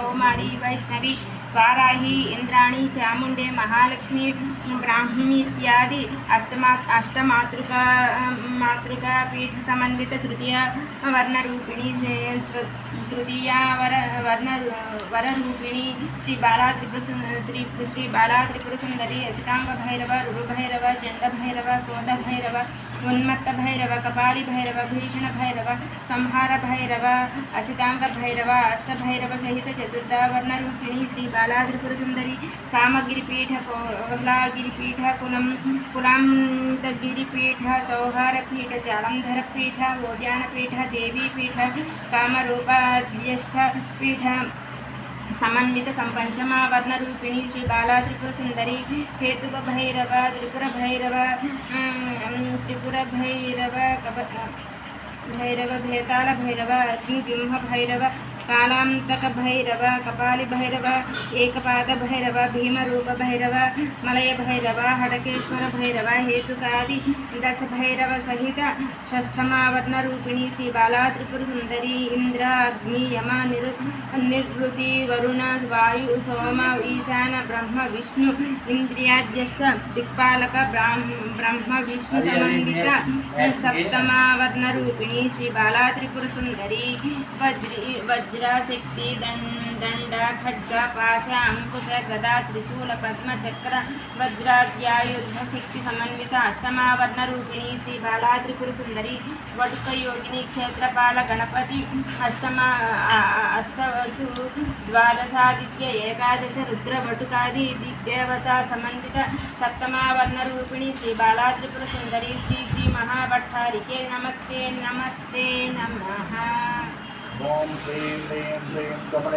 कौमारी वैष्णवी वाराही इंद्राणी चामुंडे महालक्ष्मी ब्राह्मी इत्यादि अष्टमातृका पीठ समन्वित तृतीय वर्णरूपिणी तृतीया वररूपिणी श्री बाला त्रिपुर सुंदरी असितांग भैरव रुरु भैरव चंद्र भैरव क्रोध भैरव उन्मत्त भैरव कपाली भैरव भीषण भैरव संहार भैरव असितांग भैरव अष्ट भैरव सहित चतुर्थ वर्णरूपिणी श्री बाला त्रिपुर सुंदरी कामगिरिपीठ कोहलागिरिपीठ कुलांतगिरिपीठ चौहारपीठ जालंधरपीठ ओड्यानपीठ देवीपीठ कामरूपाध्यष्ठ पीठ समन्वित संपंचमा वर्णरूपिणी श्री बाला त्रिपुर सुंदरी हेतुक भैरव त्रिपुर भैरव भेताल भैरव अग्निबिंह भैरव कालांतक भैरव कपाली भैरव एकपाद भैरव भीमरूप भैरव मलय भैरव हडकेश्वर भैरव हेतुकादि दश भैरव सहित षष्ठमावर्ण रूपिणी श्री बाला त्रिपुर सुंदरी इंद्र अग्नि यम निवृत्ति वरुण वायु सोम ईशान ब्रह्म विष्णु इंद्रियाद्यष्ट दिक्पालक ब्रह्म विष्णु समन्वित सप्तमावर्ण रूपिणी श्री बाला त्रिपुर सुंदरी वज्रशक्ति दंड खड्ग पाश अंकुश गदा त्रिशूल पद्म चक्र वज्राद्यायुध शक्ति समन्वित अष्टमावर्ण रूपिणी श्री बाला त्रिपुर सुंदरी वटुक योगिनी क्षेत्रपाल गणपति अष्टवसु द्वादशादित्य एकादश रुद्र वटुकादि दिग्देवता समन्वित सप्तमावर्ण रूपिणी श्री बाला त्रिपुर सुंदरी श्री श्री महाभट्टारिके नमस्ते नमस्ते नमः। ओम श्रीं ह्रीं क्लीं कमले